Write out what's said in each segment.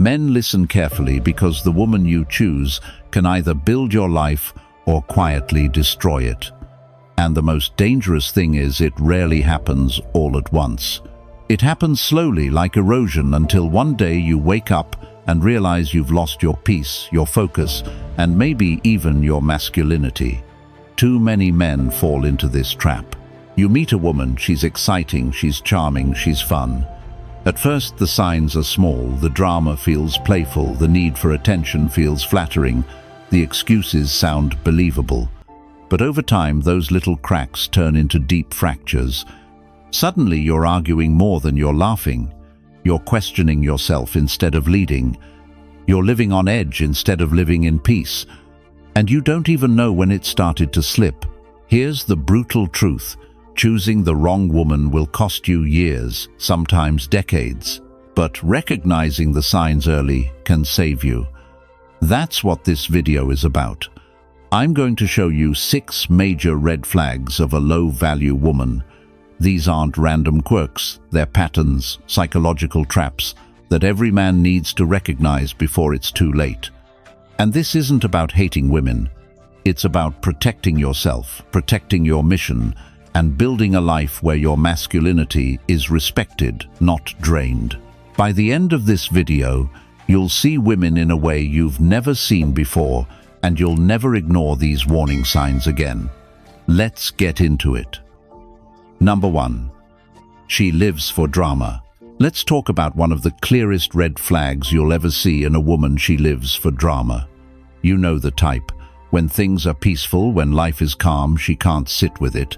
Men, listen carefully, because the woman you choose can either build your life or quietly destroy it. And the most dangerous thing is, it rarely happens all at once. It happens slowly, like erosion, until one day you wake up and realize you've lost your peace, your focus, and maybe even your masculinity. Too many men fall into this trap. You meet a woman, she's exciting, she's charming, she's fun. At first the signs are small, the drama feels playful, the need for attention feels flattering, the excuses sound believable. But over time, those little cracks turn into deep fractures. Suddenly you're arguing more than you're laughing. You're questioning yourself instead of leading. You're living on edge instead of living in peace. And you don't even know when it started to slip. Here's the brutal truth. Choosing the wrong woman will cost you years, sometimes decades. But recognizing the signs early can save you. That's what this video is about. I'm going to show you 6 major red flags of a low-value woman. These aren't random quirks, they're patterns, psychological traps that every man needs to recognize before it's too late. And this isn't about hating women. It's about protecting yourself, protecting your mission, and building a life where your masculinity is respected, not drained. By the end of this video, you'll see women in a way you've never seen before, and you'll never ignore these warning signs again. Let's get into it. Number 1. She lives for drama. Let's talk about one of the clearest red flags you'll ever see in a woman. She lives for drama. You know the type. When things are peaceful, when life is calm, she can't sit with it.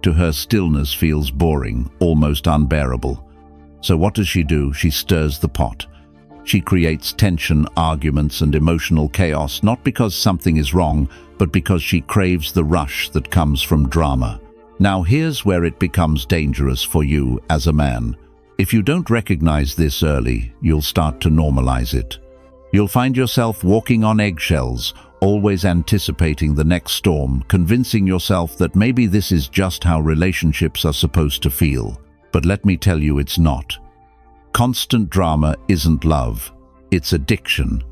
To her, stillness feels boring, almost unbearable. So what does she do? She stirs the pot. She creates tension, arguments, and emotional chaos, not because something is wrong, but because she craves the rush that comes from drama. Now here's where it becomes dangerous for you as a man. If you don't recognize this early, you'll start to normalize it. You'll find yourself walking on eggshells, always anticipating the next storm, convincing yourself that maybe this is just how relationships are supposed to feel. But let me tell you, it's not. Constant drama isn't love, it's addiction.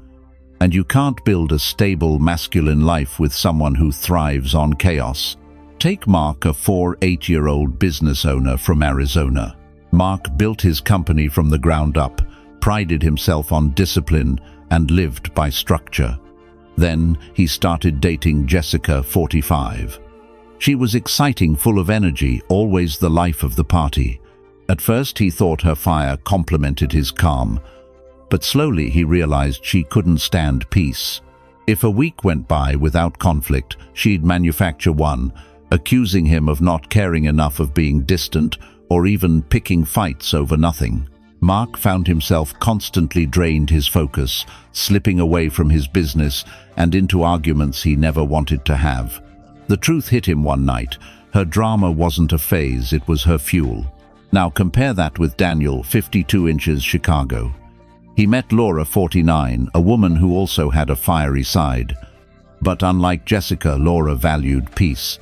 And you can't build a stable masculine life with someone who thrives on chaos. Take Mark, a 8-year-old business owner from Arizona. Mark built his company from the ground up, prided himself on discipline, and lived by structure. Then he started dating Jessica, 45. She was exciting, full of energy, always the life of the party. At first he thought her fire complemented his calm, but slowly he realized she couldn't stand peace. If a week went by without conflict, she'd manufacture one, accusing him of not caring enough, of being distant, or even picking fights over nothing. Mark found himself constantly drained, his focus, slipping away from his business and into arguments he never wanted to have. The truth hit him one night. Her drama wasn't a phase, it was her fuel. Now compare that with Daniel, 52 inches, Chicago. He met Laura, 49, a woman who also had a fiery side. But unlike Jessica, Laura valued peace.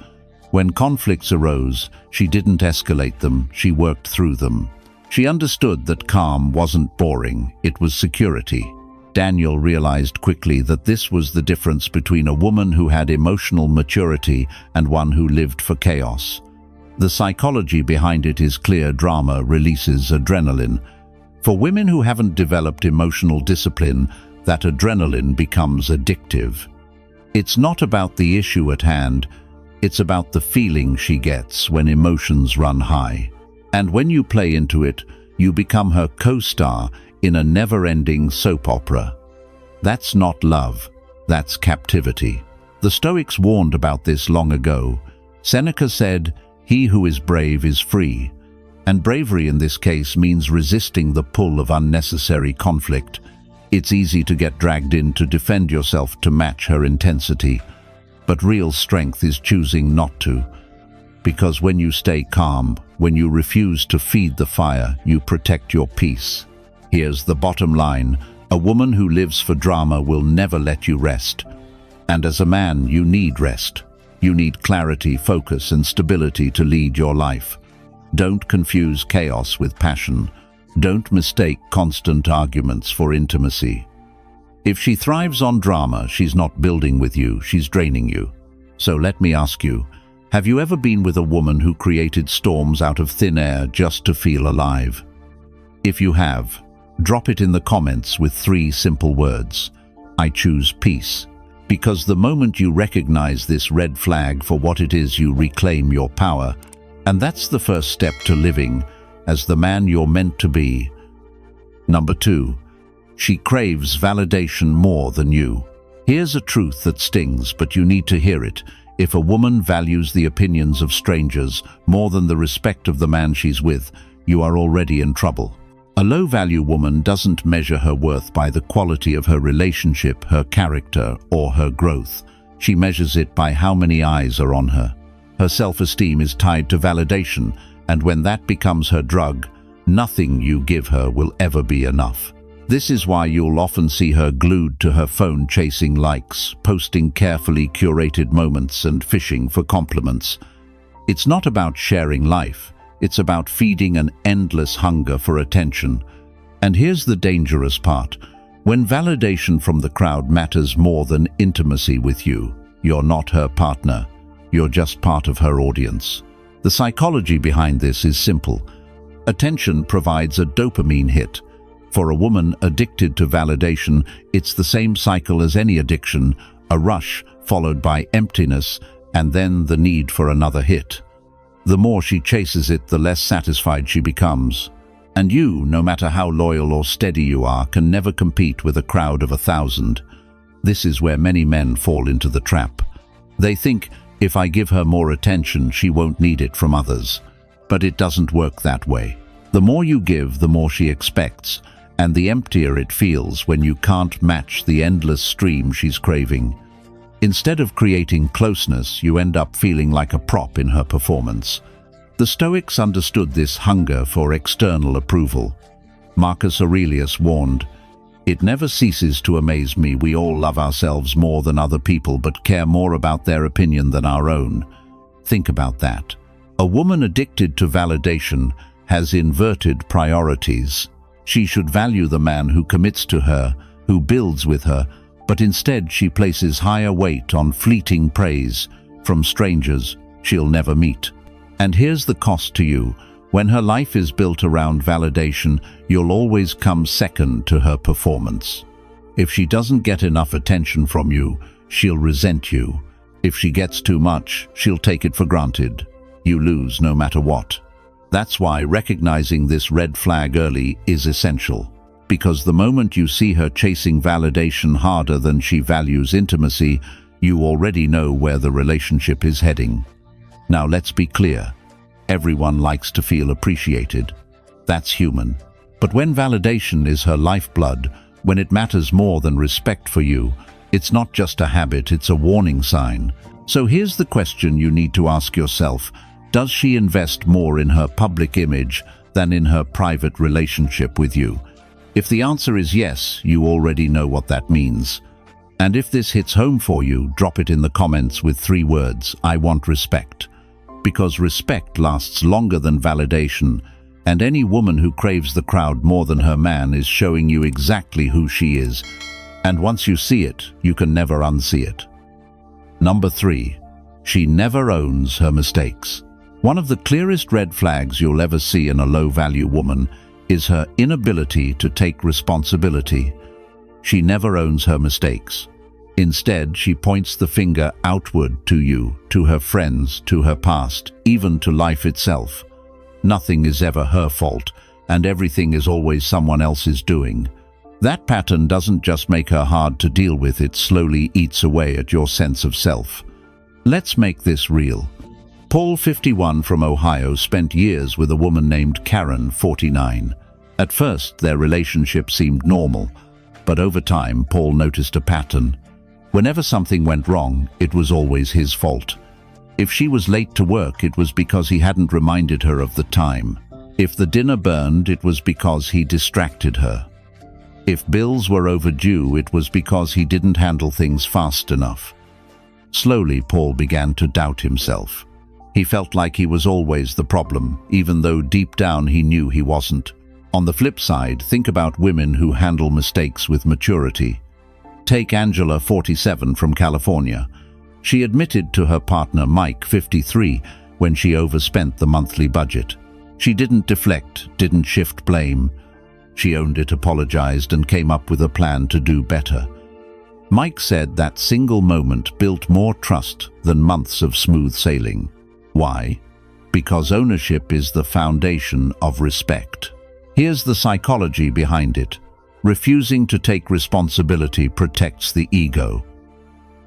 When conflicts arose, she didn't escalate them, she worked through them. She understood that calm wasn't boring, it was security. Daniel realized quickly that this was the difference between a woman who had emotional maturity and one who lived for chaos. The psychology behind it is clear. Drama releases adrenaline. For women who haven't developed emotional discipline, that adrenaline becomes addictive. It's not about the issue at hand, it's about the feeling she gets when emotions run high. And when you play into it, you become her co-star in a never-ending soap opera. That's not love, that's captivity. The Stoics warned about this long ago. Seneca said, "He who is brave is free." And bravery in this case means resisting the pull of unnecessary conflict. It's easy to get dragged in, to defend yourself, to match her intensity. But real strength is choosing not to. Because when you stay calm, when you refuse to feed the fire, you protect your peace. Here's the bottom line. A woman who lives for drama will never let you rest. And as a man, you need rest. You need clarity, focus, and stability to lead your life. Don't confuse chaos with passion. Don't mistake constant arguments for intimacy. If she thrives on drama, she's not building with you, she's draining you. So let me ask you, have you ever been with a woman who created storms out of thin air just to feel alive? If you have, drop it in the comments with 3 simple words. I choose peace. Because the moment you recognize this red flag for what it is, you reclaim your power. And that's the first step to living as the man you're meant to be. Number 2. She craves validation more than you. Here's a truth that stings, but you need to hear it. If a woman values the opinions of strangers more than the respect of the man she's with, you are already in trouble. A low-value woman doesn't measure her worth by the quality of her relationship, her character, or her growth. She measures it by how many eyes are on her. Her self-esteem is tied to validation, and when that becomes her drug, nothing you give her will ever be enough. This is why you'll often see her glued to her phone chasing likes, posting carefully curated moments and fishing for compliments. It's not about sharing life. It's about feeding an endless hunger for attention. And here's the dangerous part. When validation from the crowd matters more than intimacy with you, you're not her partner. You're just part of her audience. The psychology behind this is simple. Attention provides a dopamine hit. For a woman addicted to validation, it's the same cycle as any addiction, a rush followed by emptiness and then the need for another hit. The more she chases it, the less satisfied she becomes. And you, no matter how loyal or steady you are, can never compete with a crowd of 1,000. This is where many men fall into the trap. They think, if I give her more attention, she won't need it from others. But it doesn't work that way. The more you give, the more she expects, and the emptier it feels when you can't match the endless stream she's craving. Instead of creating closeness, you end up feeling like a prop in her performance. The Stoics understood this hunger for external approval. Marcus Aurelius warned, "It never ceases to amaze me we all love ourselves more than other people but care more about their opinion than our own." Think about that. A woman addicted to validation has inverted priorities. She should value the man who commits to her, who builds with her, but instead she places higher weight on fleeting praise from strangers she'll never meet. And here's the cost to you. When her life is built around validation, you'll always come second to her performance. If she doesn't get enough attention from you, she'll resent you. If she gets too much, she'll take it for granted. You lose no matter what. That's why recognizing this red flag early is essential. Because the moment you see her chasing validation harder than she values intimacy, you already know where the relationship is heading. Now let's be clear. Everyone likes to feel appreciated. That's human. But when validation is her lifeblood, when it matters more than respect for you, it's not just a habit, it's a warning sign. So here's the question you need to ask yourself. Does she invest more in her public image than in her private relationship with you? If the answer is yes, you already know what that means. And if this hits home for you, drop it in the comments with 3 words, I want respect. Because respect lasts longer than validation, and any woman who craves the crowd more than her man is showing you exactly who she is. And once you see it, you can never unsee it. Number 3. She never owns her mistakes. One of the clearest red flags you'll ever see in a low-value woman is her inability to take responsibility. She never owns her mistakes. Instead, she points the finger outward to you, to her friends, to her past, even to life itself. Nothing is ever her fault, and everything is always someone else's doing. That pattern doesn't just make her hard to deal with, it slowly eats away at your sense of self. Let's make this real. Paul, 51, from Ohio, spent years with a woman named Karen, 49. At first, their relationship seemed normal, but over time, Paul noticed a pattern. Whenever something went wrong, it was always his fault. If she was late to work, it was because he hadn't reminded her of the time. If the dinner burned, it was because he distracted her. If bills were overdue, it was because he didn't handle things fast enough. Slowly, Paul began to doubt himself. He felt like he was always the problem, even though deep down he knew he wasn't. On the flip side, think about women who handle mistakes with maturity. Take Angela, 47, from California. She admitted to her partner, Mike, 53, when she overspent the monthly budget. She didn't deflect, didn't shift blame. She owned it, apologized, and came up with a plan to do better. Mike said that single moment built more trust than months of smooth sailing. Why? Because ownership is the foundation of respect. Here's the psychology behind it. Refusing to take responsibility protects the ego.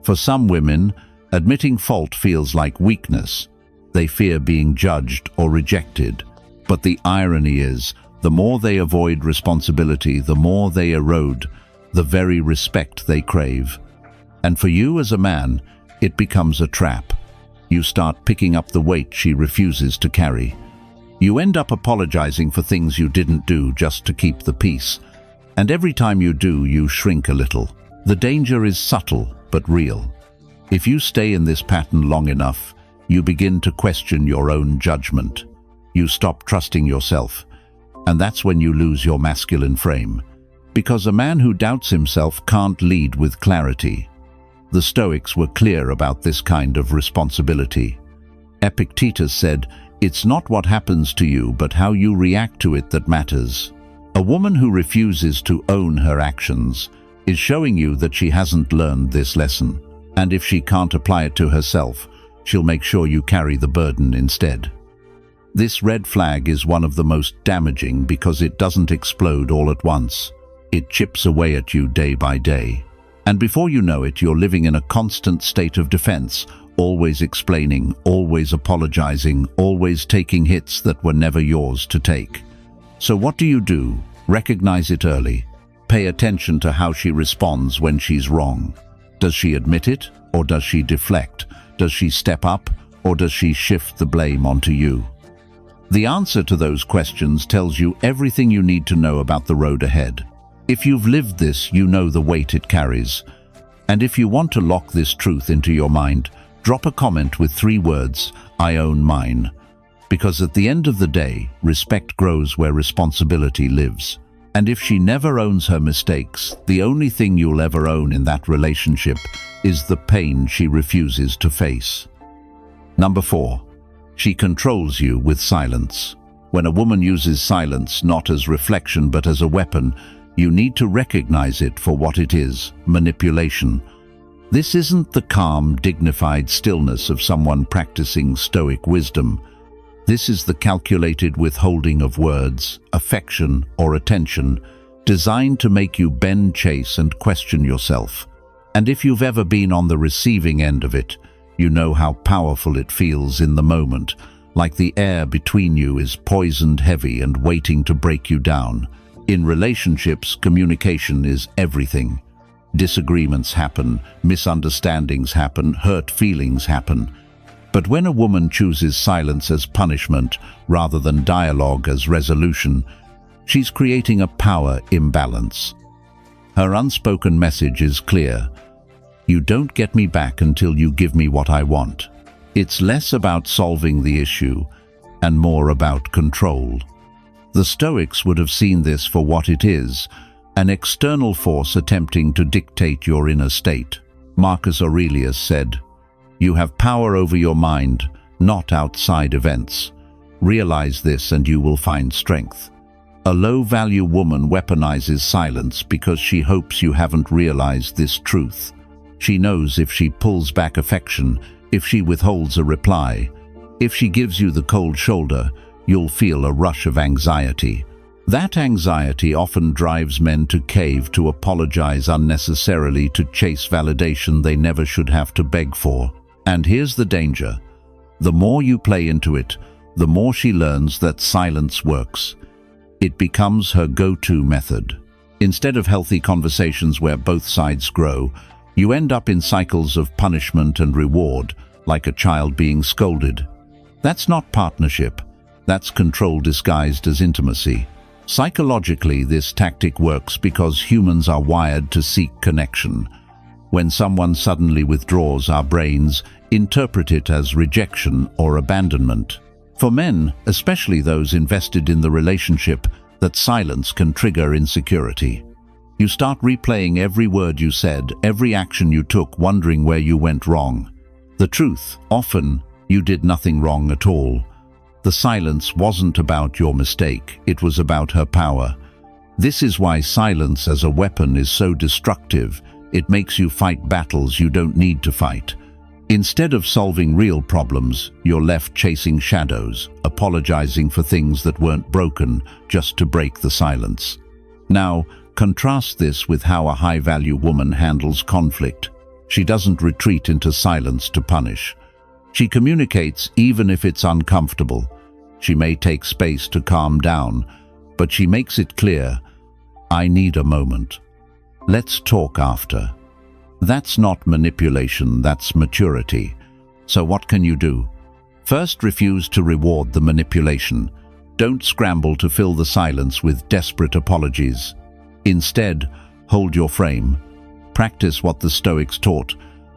For some women, admitting fault feels like weakness. They fear being judged or rejected. But the irony is, the more they avoid responsibility, the more they erode the very respect they crave. And for you as a man, it becomes a trap. You start picking up the weight she refuses to carry. You end up apologizing for things you didn't do just to keep the peace. And every time you do, you shrink a little. The danger is subtle but real. If you stay in this pattern long enough, you begin to question your own judgment. You stop trusting yourself. And that's when you lose your masculine frame. Because a man who doubts himself can't lead with clarity. The Stoics were clear about this kind of responsibility. Epictetus said, "It's not what happens to you, but how you react to it that matters." A woman who refuses to own her actions is showing you that she hasn't learned this lesson. And if she can't apply it to herself, she'll make sure you carry the burden instead. This red flag is one of the most damaging because it doesn't explode all at once. It chips away at you day by day. And before you know it, you're living in a constant state of defense, always explaining, always apologizing, always taking hits that were never yours to take. So what do? Recognize it early. Pay attention to how she responds when she's wrong. Does she admit it, or does she deflect? Does she step up, or does she shift the blame onto you? The answer to those questions tells you everything you need to know about the road ahead. If you've lived this, you know the weight it carries. And if you want to lock this truth into your mind, drop a comment with 3 words, "I own mine." Because at the end of the day, respect grows where responsibility lives. And if she never owns her mistakes, the only thing you'll ever own in that relationship is the pain she refuses to face. Number 4. She controls you with silence. When a woman uses silence not as reflection but as a weapon, you need to recognize it for what it is: manipulation. This isn't the calm, dignified stillness of someone practicing Stoic wisdom. This is the calculated withholding of words, affection, or attention, designed to make you bend, chase, and question yourself. And if you've ever been on the receiving end of it, you know how powerful it feels in the moment, like the air between you is poisoned heavy and waiting to break you down. In relationships, communication is everything. Disagreements happen, misunderstandings happen, hurt feelings happen. But when a woman chooses silence as punishment rather than dialogue as resolution, she's creating a power imbalance. Her unspoken message is clear: you don't get me back until you give me what I want. It's less about solving the issue and more about control. The Stoics would have seen this for what it is: an external force attempting to dictate your inner state. Marcus Aurelius said, "You have power over your mind, not outside events. Realize this and you will find strength." A low-value woman weaponizes silence because she hopes you haven't realized this truth. She knows if she pulls back affection, if she withholds a reply, if she gives you the cold shoulder, you'll feel a rush of anxiety. That anxiety often drives men to cave, to apologize unnecessarily, to chase validation they never should have to beg for. And here's the danger. The more you play into it, the more she learns that silence works. It becomes her go-to method. Instead of healthy conversations where both sides grow, you end up in cycles of punishment and reward, like a child being scolded. That's not partnership. That's control disguised as intimacy. Psychologically, this tactic works because humans are wired to seek connection. When someone suddenly withdraws, our brains interpret it as rejection or abandonment. For men, especially those invested in the relationship, that silence can trigger insecurity. You start replaying every word you said, every action you took, wondering where you went wrong. The truth, often, you did nothing wrong at all. The silence wasn't about your mistake, it was about her power. This is why silence as a weapon is so destructive. It makes you fight battles you don't need to fight. Instead of solving real problems, you're left chasing shadows, apologizing for things that weren't broken just to break the silence. Now, contrast this with how a high-value woman handles conflict. She doesn't retreat into silence to punish. She communicates even if it's uncomfortable. She may take space to calm down, but she makes it clear, "I need a moment. Let's talk after." That's not manipulation, that's maturity. So what can you do? First, refuse to reward the manipulation. Don't scramble to fill the silence with desperate apologies. Instead, hold your frame. Practice what the Stoics taught.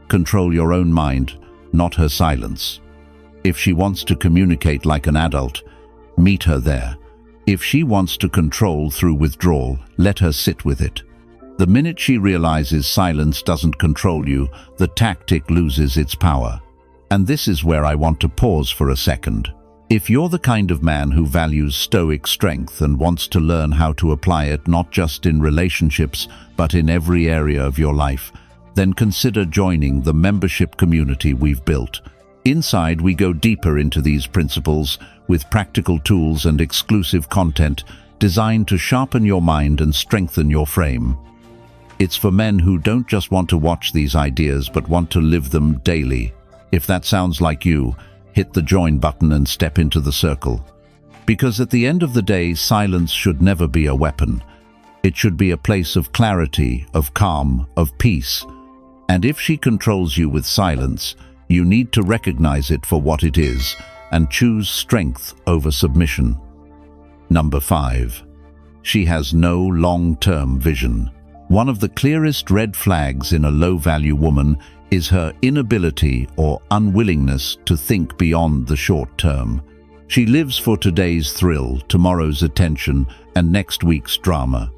Control your own mind, not her silence. If she wants to communicate like an adult, meet her there. If she wants to control through withdrawal, let her sit with it. The minute she realizes silence doesn't control you, the tactic loses its power. And this is where I want to pause for a second. If you're the kind of man who values Stoic strength and wants to learn how to apply it not just in relationships, but in every area of your life, then consider joining the membership community we've built. Inside, we go deeper into these principles with practical tools and exclusive content designed to sharpen your mind and strengthen your frame. It's for men who don't just want to watch these ideas but want to live them daily. If that sounds like you, hit the join button and step into the circle. Because at the end of the day, silence should never be a weapon. It should be a place of clarity, of calm, of peace. And if she controls you with silence, you need to recognize it for what it is and choose strength over submission. Number 5. She has no long-term vision. One of the clearest red flags in a low-value woman is her inability or unwillingness to think beyond the short term. She lives for today's thrill, tomorrow's attention, and next week's drama.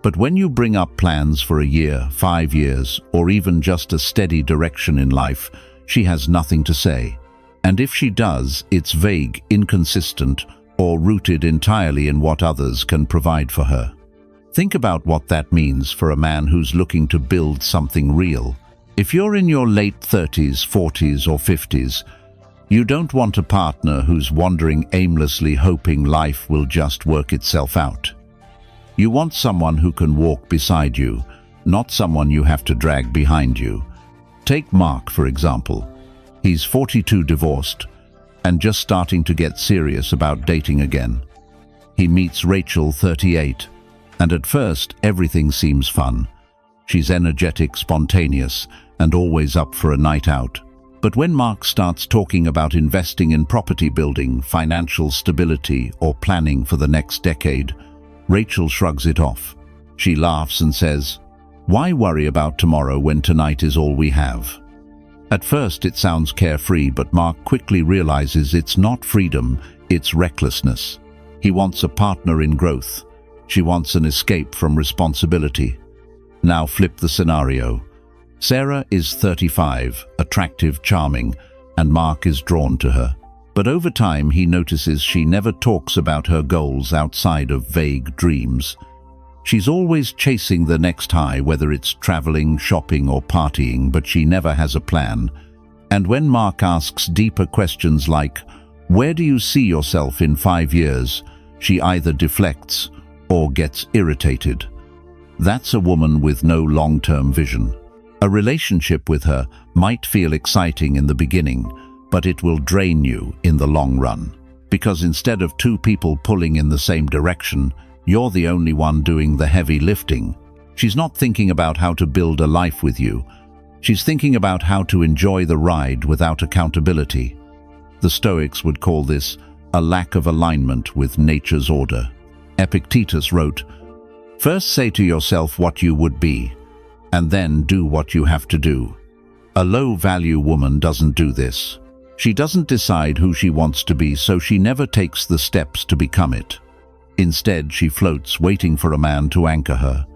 But when you bring up plans for a year, 5 years, or even just a steady direction in life, she has nothing to say. And if she does, it's vague, inconsistent, or rooted entirely in what others can provide for her. Think about what that means for a man who's looking to build something real. If you're in your late 30s, 40s, or 50s, you don't want a partner who's wandering aimlessly hoping life will just work itself out. You want someone who can walk beside you, not someone you have to drag behind you. Take Mark, for example. He's 42, divorced, and just starting to get serious about dating again. He meets Rachel, 38, and at first everything seems fun. She's energetic, spontaneous, and always up for a night out. But when Mark starts talking about investing in property building, financial stability, or planning for the next decade, Rachel shrugs it off. She laughs and says, "Why worry about tomorrow when tonight is all we have?" At first it sounds carefree, but Mark quickly realizes it's not freedom, it's recklessness. He wants a partner in growth. She wants an escape from responsibility. Now flip the scenario. Sarah is 35, attractive, charming, and Mark is drawn to her. But over time he notices she never talks about her goals outside of vague dreams. She's always chasing the next high, whether it's traveling, shopping, or partying, but she never has a plan. And when Mark asks deeper questions like, "Where do you see yourself in 5 years?" she either deflects or gets irritated. That's a woman with no long-term vision. A relationship with her might feel exciting in the beginning, but it will drain you in the long run. Because instead of two people pulling in the same direction, you're the only one doing the heavy lifting. She's not thinking about how to build a life with you. She's thinking about how to enjoy the ride without accountability. The Stoics would call this a lack of alignment with nature's order. Epictetus wrote, "First say to yourself what you would be, and then do what you have to do." A low-value woman doesn't do this. She doesn't decide who she wants to be, so she never takes the steps to become it. Instead, she floats, waiting for a man to anchor her.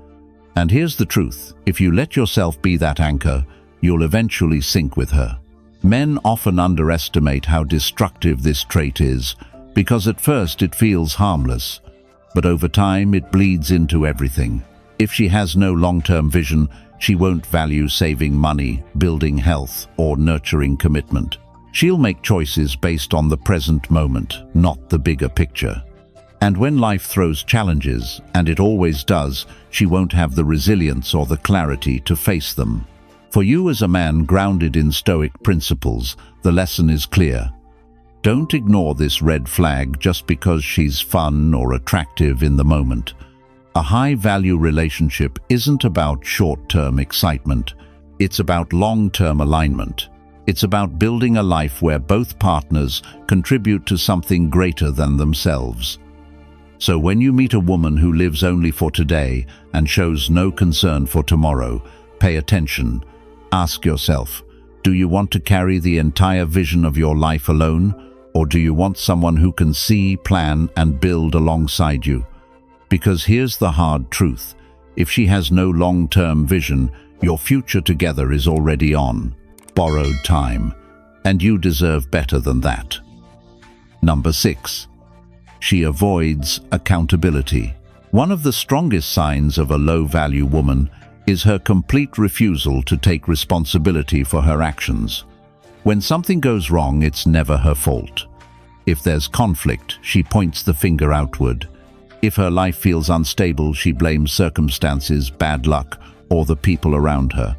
And here's the truth: if you let yourself be that anchor, you'll eventually sink with her. Men often underestimate how destructive this trait is, because at first it feels harmless, but over time it bleeds into everything. If she has no long-term vision, she won't value saving money, building health, or nurturing commitment. She'll make choices based on the present moment, not the bigger picture. And when life throws challenges, and it always does, she won't have the resilience or the clarity to face them. For you as a man grounded in Stoic principles, the lesson is clear. Don't ignore this red flag just because she's fun or attractive in the moment. A high-value relationship isn't about short-term excitement. It's about long-term alignment. It's about building a life where both partners contribute to something greater than themselves. So when you meet a woman who lives only for today and shows no concern for tomorrow, pay attention. Ask yourself, do you want to carry the entire vision of your life alone, or do you want someone who can see, plan, and build alongside you? Because here's the hard truth: if she has no long-term vision, your future together is already on borrowed time, and you deserve better than that. Number 6. She avoids accountability. One of the strongest signs of a low-value woman is her complete refusal to take responsibility for her actions. When something goes wrong, it's never her fault. If there's conflict, she points the finger outward. If her life feels unstable, she blames circumstances, bad luck, or the people around her.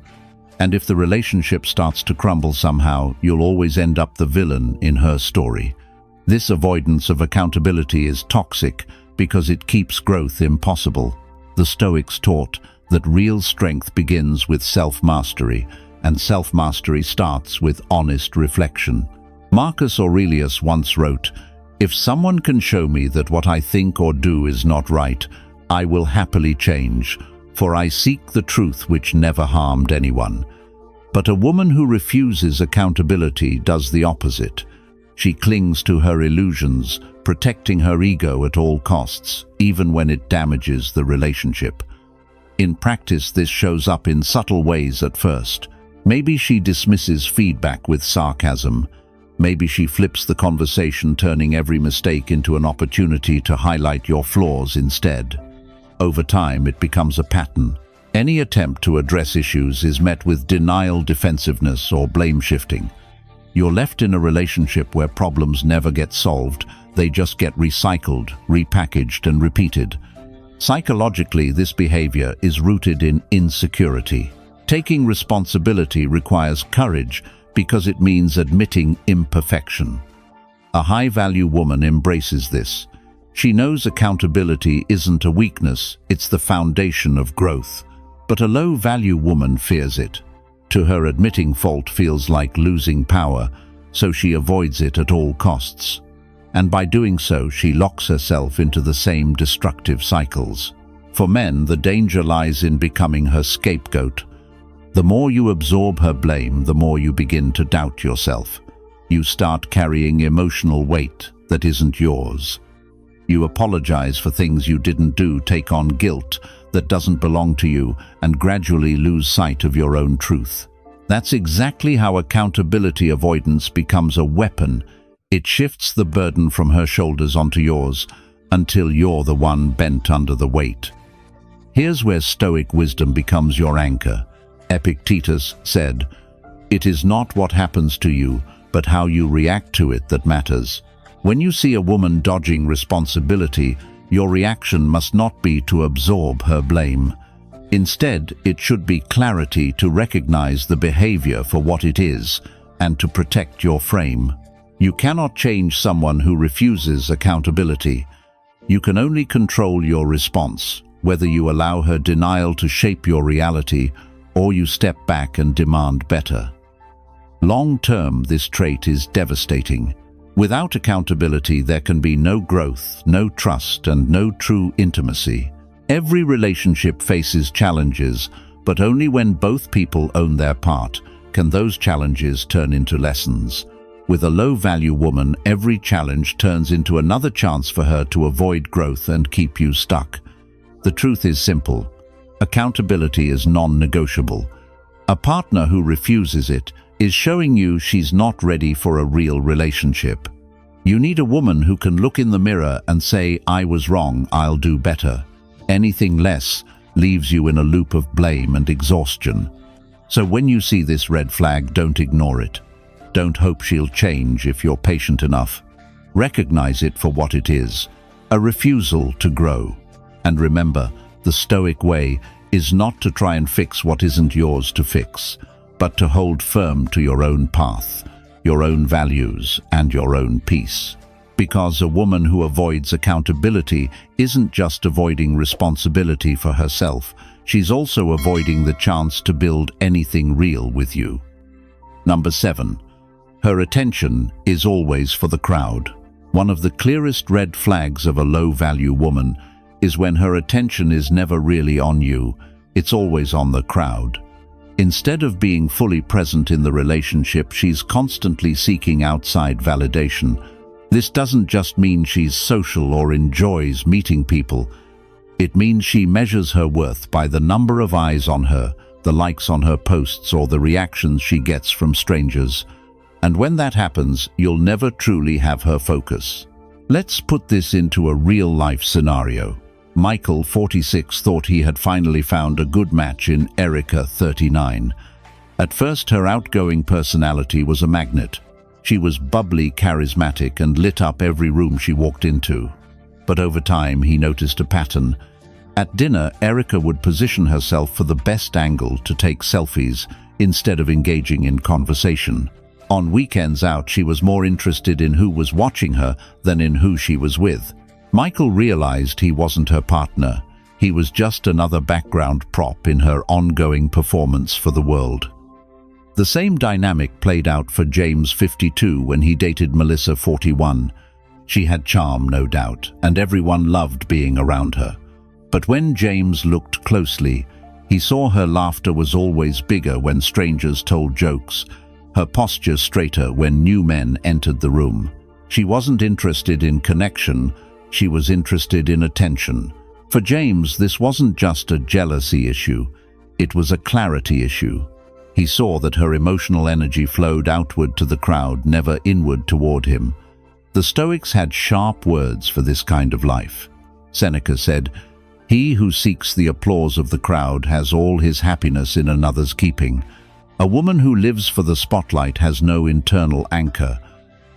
And if the relationship starts to crumble somehow, you'll always end up the villain in her story. This avoidance of accountability is toxic because it keeps growth impossible. The Stoics taught that real strength begins with self-mastery, and self-mastery starts with honest reflection. Marcus Aurelius once wrote, "If someone can show me that what I think or do is not right, I will happily change, for I seek the truth which never harmed anyone." But a woman who refuses accountability does the opposite. She clings to her illusions, protecting her ego at all costs, even when it damages the relationship. In practice, this shows up in subtle ways at first. Maybe she dismisses feedback with sarcasm. Maybe she flips the conversation, turning every mistake into an opportunity to highlight your flaws instead. Over time, it becomes a pattern. Any attempt to address issues is met with denial, defensiveness, or blame shifting. You're left in a relationship where problems never get solved. They just get recycled, repackaged, and repeated. Psychologically, this behavior is rooted in insecurity. Taking responsibility requires courage because it means admitting imperfection. A high-value woman embraces this. She knows accountability isn't a weakness, it's the foundation of growth. But a low-value woman fears it. To her, admitting fault feels like losing power, so she avoids it at all costs. And by doing so, she locks herself into the same destructive cycles. For men, the danger lies in becoming her scapegoat. The more you absorb her blame, the more you begin to doubt yourself. You start carrying emotional weight that isn't yours. You apologize for things you didn't do, take on guilt that doesn't belong to you, and gradually lose sight of your own truth. That's exactly how accountability avoidance becomes a weapon. It shifts the burden from her shoulders onto yours until you're the one bent under the weight. Here's where Stoic wisdom becomes your anchor. Epictetus said, "It is not what happens to you, but how you react to it that matters." When you see a woman dodging responsibility, your reaction must not be to absorb her blame. Instead, it should be clarity to recognize the behavior for what it is and to protect your frame. You cannot change someone who refuses accountability. You can only control your response, whether you allow her denial to shape your reality or you step back and demand better. Long-term, this trait is devastating. Without accountability, there can be no growth, no trust, and no true intimacy. Every relationship faces challenges, but only when both people own their part can those challenges turn into lessons. With a low-value woman, every challenge turns into another chance for her to avoid growth and keep you stuck. The truth is simple. Accountability is non-negotiable. A partner who refuses it is showing you she's not ready for a real relationship. You need a woman who can look in the mirror and say, "I was wrong, I'll do better." Anything less leaves you in a loop of blame and exhaustion. So when you see this red flag, don't ignore it. Don't hope she'll change if you're patient enough. Recognize it for what it is, a refusal to grow. And remember, the Stoic way is not to try and fix what isn't yours to fix, but to hold firm to your own path, your own values, and your own peace. Because a woman who avoids accountability isn't just avoiding responsibility for herself, she's also avoiding the chance to build anything real with you. Number 7. Her attention is always for the crowd. One of the clearest red flags of a low-value woman is when her attention is never really on you, it's always on the crowd. Instead of being fully present in the relationship, she's constantly seeking outside validation. This doesn't just mean she's social or enjoys meeting people. It means she measures her worth by the number of eyes on her, the likes on her posts, or the reactions she gets from strangers. And when that happens, you'll never truly have her focus. Let's put this into a real-life scenario. Michael, 46, thought he had finally found a good match in Erica, 39. At first, her outgoing personality was a magnet. She was bubbly, charismatic, and lit up every room she walked into. But over time, he noticed a pattern. At dinner, Erica would position herself for the best angle to take selfies instead of engaging in conversation. On weekends out, she was more interested in who was watching her than in who she was with. Michael realized he wasn't her partner. He was just another background prop in her ongoing performance for the world. The same dynamic played out for James, 52, when he dated Melissa, 41. She had charm, no doubt, and everyone loved being around her. But when James looked closely, he saw her laughter was always bigger when strangers told jokes, her posture straighter when new men entered the room. She wasn't interested in connection, she was interested in attention. For James, this wasn't just a jealousy issue, it was a clarity issue. He saw that her emotional energy flowed outward to the crowd, never inward toward him. The Stoics had sharp words for this kind of life. Seneca said, "He who seeks the applause of the crowd has all his happiness in another's keeping." A woman who lives for the spotlight has no internal anchor.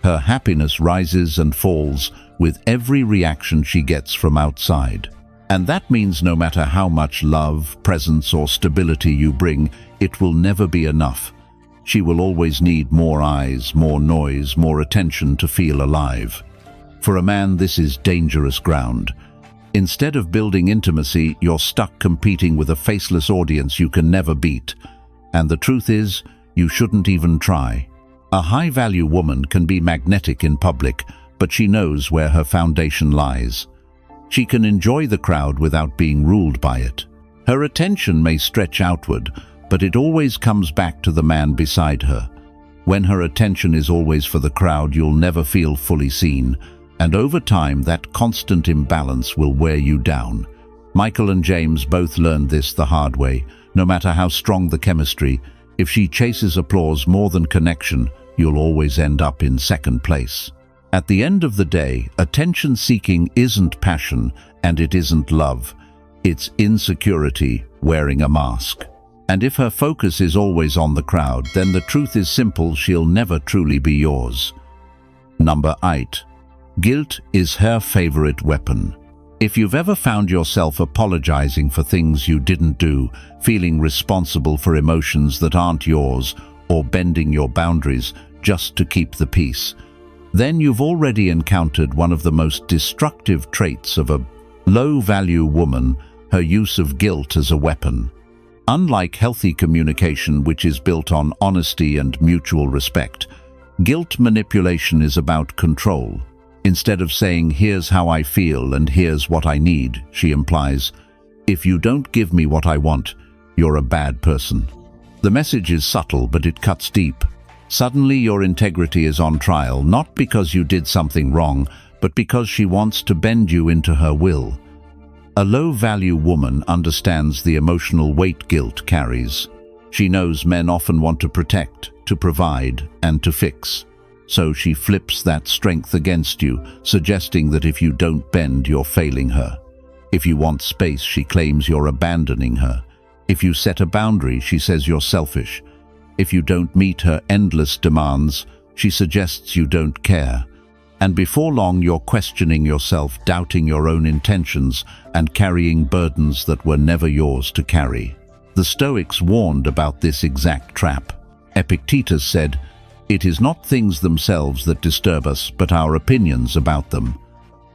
Her happiness rises and falls with every reaction she gets from outside. And that means no matter how much love, presence, or stability you bring, it will never be enough. She will always need more eyes, more noise, more attention to feel alive. For a man, this is dangerous ground. Instead of building intimacy, you're stuck competing with a faceless audience you can never beat. And the truth is, you shouldn't even try. A high-value woman can be magnetic in public, but she knows where her foundation lies. She can enjoy the crowd without being ruled by it. Her attention may stretch outward, but it always comes back to the man beside her. When her attention is always for the crowd, you'll never feel fully seen, and over time that constant imbalance will wear you down. Michael and James both learned this the hard way. No matter how strong the chemistry, if she chases applause more than connection, you'll always end up in second place. At the end of the day, attention-seeking isn't passion, and it isn't love. It's insecurity wearing a mask. And if her focus is always on the crowd, then the truth is simple, she'll never truly be yours. Number 8. Guilt is her favorite weapon. If you've ever found yourself apologizing for things you didn't do, feeling responsible for emotions that aren't yours, or bending your boundaries just to keep the peace, then you've already encountered one of the most destructive traits of a low-value woman, her use of guilt as a weapon. Unlike healthy communication, which is built on honesty and mutual respect, guilt manipulation is about control. Instead of saying, "Here's how I feel and here's what I need," she implies, "If you don't give me what I want, you're a bad person." The message is subtle, but it cuts deep. Guilt is the Suddenly your integrity is on trial, not because you did something wrong, but because she wants to bend you into her will. A low-value woman understands the emotional weight guilt carries. She knows men often want to protect, to provide, and to fix. So she flips that strength against you, suggesting that if you don't bend, you're failing her. If you want space, she claims you're abandoning her. If you set a boundary, she says you're selfish. If you don't meet her endless demands, she suggests you don't care. And before long, you're questioning yourself, doubting your own intentions, and carrying burdens that were never yours to carry. The Stoics warned about this exact trap. Epictetus said, "It is not things themselves that disturb us, but our opinions about them."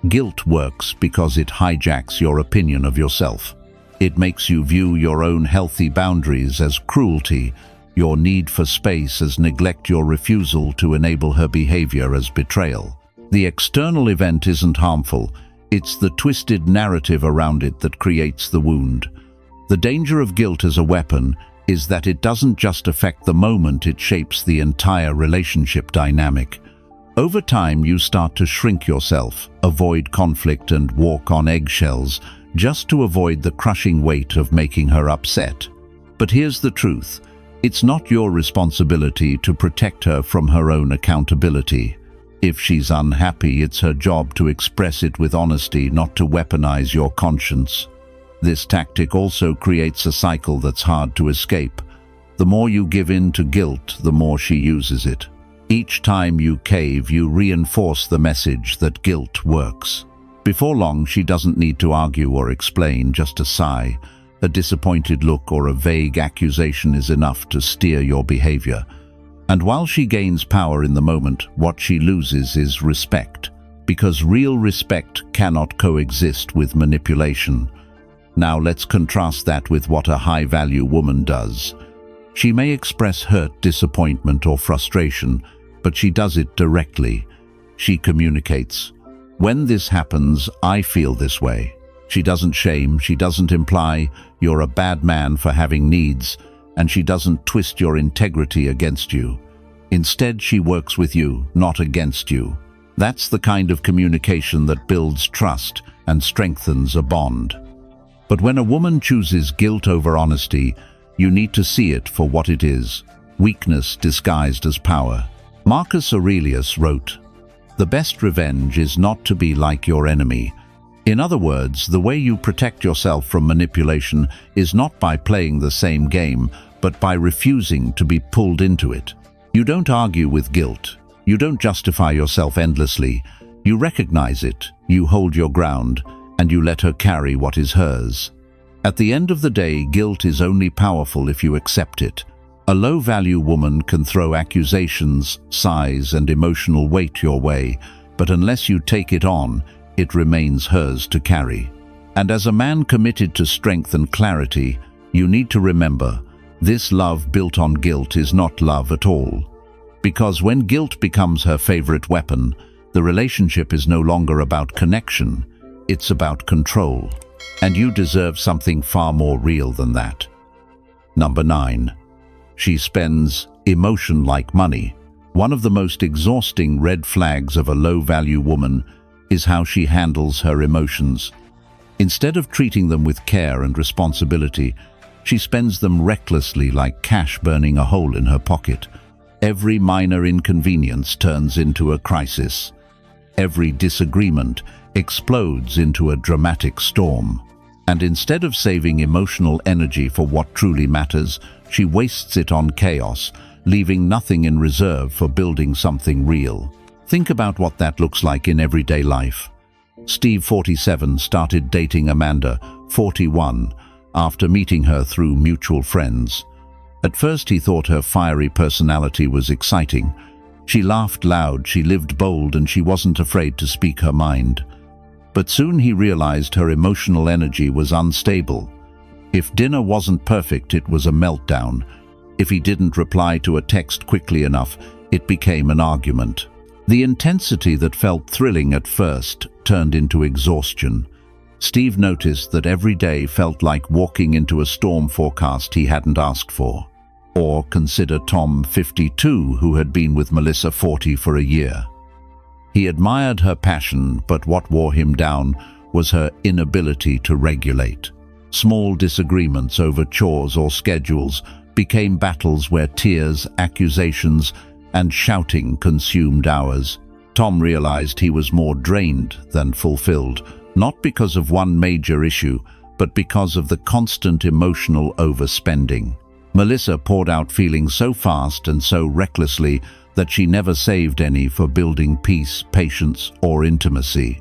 Guilt works because it hijacks your opinion of yourself. It makes you view your own healthy boundaries as cruelty, your need for space as neglect, your refusal to enable her behavior as betrayal. The external event isn't harmful, it's the twisted narrative around it that creates the wound. The danger of guilt as a weapon is that it doesn't just affect the moment, it shapes the entire relationship dynamic. Over time, you start to shrink yourself, avoid conflict, and walk on eggshells just to avoid the crushing weight of making her upset. But here's the truth. It's not your responsibility to protect her from her own accountability. If she's unhappy, it's her job to express it with honesty, not to weaponize your conscience. This tactic also creates a cycle that's hard to escape. The more you give in to guilt, the more she uses it. Each time you cave, you reinforce the message that guilt works. Before long, she doesn't need to argue or explain, just a sigh. A disappointed look or a vague accusation is enough to steer your behavior. And while she gains power in the moment, what she loses is respect, because real respect cannot coexist with manipulation. Now let's contrast that with what a high-value woman does. She may express hurt, disappointment, or frustration, but she does it directly. She communicates. When this happens, I feel this way. She doesn't shame, she doesn't imply you're a bad man for having needs, and she doesn't twist your integrity against you. Instead, she works with you, not against you. That's the kind of communication that builds trust and strengthens a bond. But when a woman chooses guilt over honesty, you need to see it for what it is, weakness disguised as power. Marcus Aurelius wrote, "The best revenge is not to be like your enemy." In other words, the way you protect yourself from manipulation is not by playing the same game, but by refusing to be pulled into it. You don't argue with guilt. You don't justify yourself endlessly. You recognize it, you hold your ground, and you let her carry what is hers. At the end of the day, guilt is only powerful if you accept it. A low-value woman can throw accusations, sighs, and emotional weight your way, but unless you take it on, it remains hers to carry. And as a man committed to strength and clarity, you need to remember, this love built on guilt is not love at all. Because when guilt becomes her favorite weapon, the relationship is no longer about connection, it's about control. And you deserve something far more real than that. Number 9. She spends emotion like money. One of the most exhausting red flags of a low-value woman is how she handles her emotions. Instead of treating them with care and responsibility, she spends them recklessly, like cash burning a hole in her pocket. Every minor inconvenience turns into a crisis. Every disagreement explodes into a dramatic storm. And instead of saving emotional energy for what truly matters, she wastes it on chaos, leaving nothing in reserve for building something real. Think about what that looks like in everyday life. Steve, 47, started dating Amanda, 41, after meeting her through mutual friends. At first he thought her fiery personality was exciting. She laughed loud, she lived bold, and she wasn't afraid to speak her mind. But soon he realized her emotional energy was unstable. If dinner wasn't perfect, it was a meltdown. If he didn't reply to a text quickly enough, it became an argument. The intensity that felt thrilling at first turned into exhaustion. Steve noticed that every day felt like walking into a storm forecast he hadn't asked for. Or consider Tom, 52, who had been with Melissa, 40, for a year. He admired her passion, but what wore him down was her inability to regulate. Small disagreements over chores or schedules became battles where tears, accusations, and shouting consumed hours. Tom realized he was more drained than fulfilled, not because of one major issue, but because of the constant emotional overspending. Melissa poured out feelings so fast and so recklessly that she never saved any for building peace, patience, or intimacy.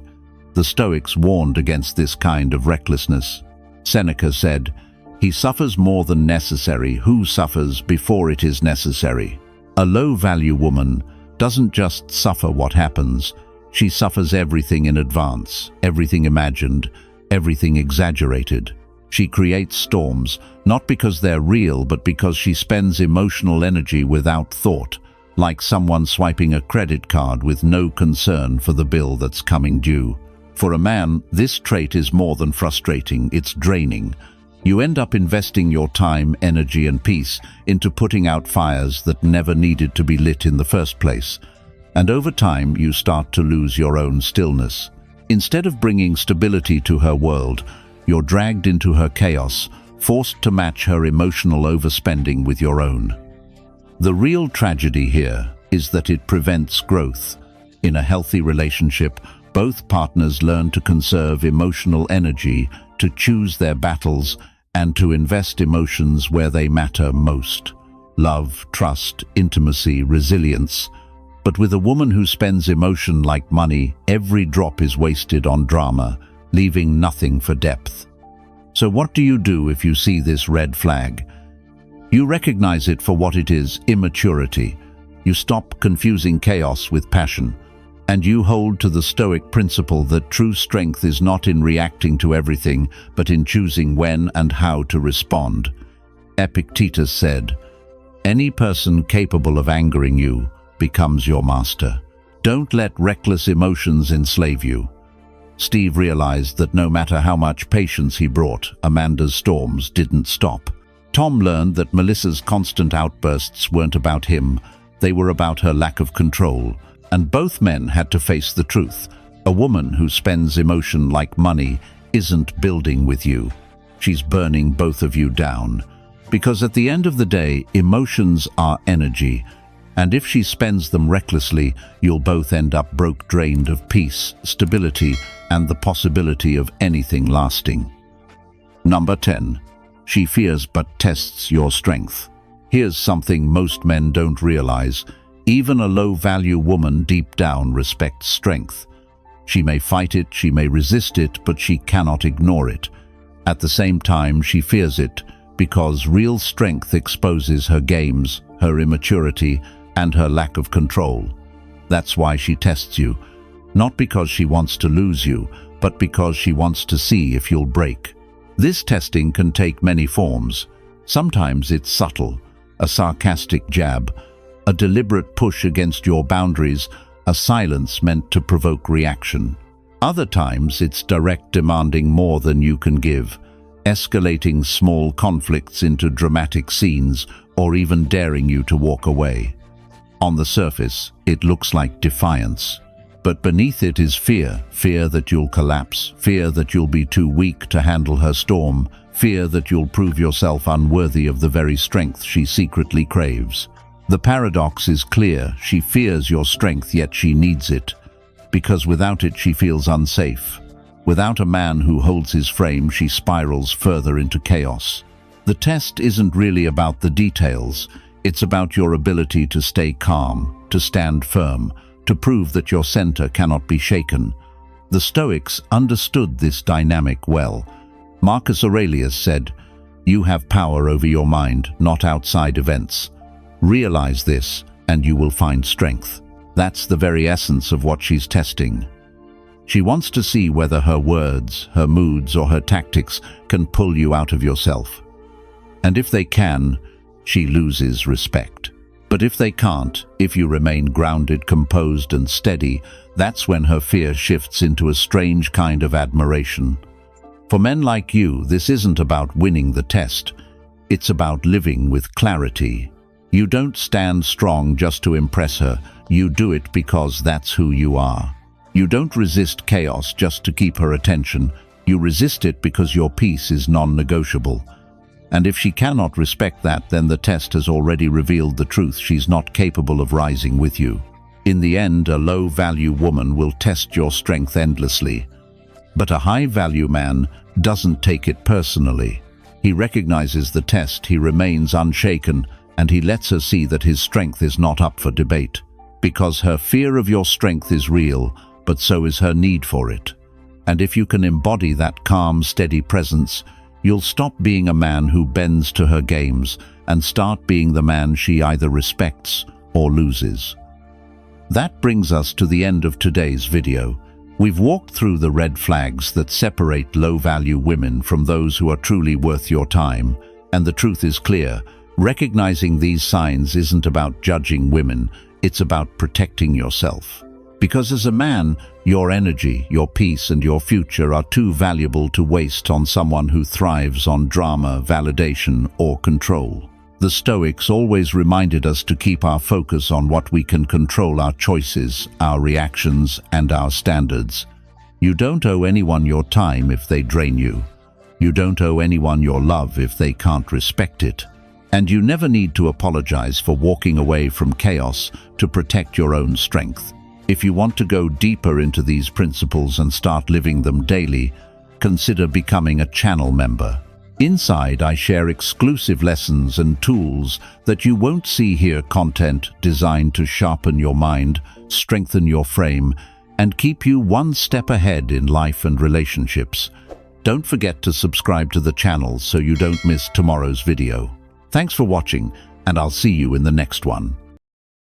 The Stoics warned against this kind of recklessness. Seneca said, "He suffers more than necessary who suffers before it is necessary." A low-value woman doesn't just suffer what happens, she suffers everything in advance, everything imagined, everything exaggerated. She creates storms, not because they're real, but because she spends emotional energy without thought, like someone swiping a credit card with no concern for the bill that's coming due. For a man, this trait is more than frustrating, it's draining. You end up investing your time, energy, and peace into putting out fires that never needed to be lit in the first place. And over time, you start to lose your own stillness. Instead of bringing stability to her world, you're dragged into her chaos, forced to match her emotional overspending with your own. The real tragedy here is that it prevents growth. In a healthy relationship, both partners learn to conserve emotional energy, to choose their battles, and to invest emotions where they matter most. Love, trust, intimacy, resilience. But with a woman who spends emotion like money, every drop is wasted on drama, leaving nothing for depth. So what do you do if you see this red flag? You recognize it for what it is, immaturity. You stop confusing chaos with passion. And you hold to the Stoic principle that true strength is not in reacting to everything, but in choosing when and how to respond. Epictetus said, "Any person capable of angering you becomes your master. Don't let reckless emotions enslave you." Steve realized that no matter how much patience he brought, Amanda's storms didn't stop. Tom learned that Melissa's constant outbursts weren't about him, they were about her lack of control. And both men had to face the truth. A woman who spends emotion like money isn't building with you. She's burning both of you down. Because at the end of the day, emotions are energy. And if she spends them recklessly, you'll both end up broke, drained of peace, stability, and the possibility of anything lasting. Number 10. She fears but tests your strength. Here's something most men don't realize. Even a low-value woman deep down respects strength. She may fight it, she may resist it, but she cannot ignore it. At the same time, she fears it because real strength exposes her games, her immaturity, and her lack of control. That's why she tests you, not because she wants to lose you, but because she wants to see if you'll break. This testing can take many forms. Sometimes it's subtle, a sarcastic jab, a deliberate push against your boundaries, a silence meant to provoke reaction. Other times it's direct, demanding more than you can give, escalating small conflicts into dramatic scenes, or even daring you to walk away. On the surface, it looks like defiance. But beneath it is fear. Fear that you'll collapse, fear that you'll be too weak to handle her storm, fear that you'll prove yourself unworthy of the very strength she secretly craves. The paradox is clear. She fears your strength, yet she needs it, because without it she feels unsafe. Without a man who holds his frame, she spirals further into chaos. The test isn't really about the details. It's about your ability to stay calm, to stand firm, to prove that your center cannot be shaken. The Stoics understood this dynamic well. Marcus Aurelius said, "You have power over your mind, not outside events. Realize this, and you will find strength." That's the very essence of what she's testing. She wants to see whether her words, her moods, or her tactics can pull you out of yourself. And if they can, she loses respect. But if they can't, if you remain grounded, composed, and steady, that's when her fear shifts into a strange kind of admiration. For men like you, this isn't about winning the test. It's about living with clarity. You don't stand strong just to impress her. You do it because that's who you are. You don't resist chaos just to keep her attention. You resist it because your peace is non-negotiable. And if she cannot respect that, then the test has already revealed the truth. She's not capable of rising with you. In the end, a low-value woman will test your strength endlessly. But a high-value man doesn't take it personally. He recognizes the test, he remains unshaken, and he lets her see that his strength is not up for debate. Because her fear of your strength is real, but so is her need for it. And if you can embody that calm, steady presence, you'll stop being a man who bends to her games and start being the man she either respects or loses. That brings us to the end of today's video. We've walked through the red flags that separate low-value women from those who are truly worth your time, and the truth is clear. Recognizing these signs isn't about judging women, it's about protecting yourself. Because as a man, your energy, your peace, and your future are too valuable to waste on someone who thrives on drama, validation, or control. The Stoics always reminded us to keep our focus on what we can control: our choices, our reactions, and our standards. You don't owe anyone your time if they drain you. You don't owe anyone your love if they can't respect it. And you never need to apologize for walking away from chaos to protect your own strength. If you want to go deeper into these principles and start living them daily, consider becoming a channel member. Inside, I share exclusive lessons and tools that you won't see here, content designed to sharpen your mind, strengthen your frame, and keep you one step ahead in life and relationships. Don't forget to subscribe to the channel so you don't miss tomorrow's video. Thanks for watching, and I'll see you in the next one.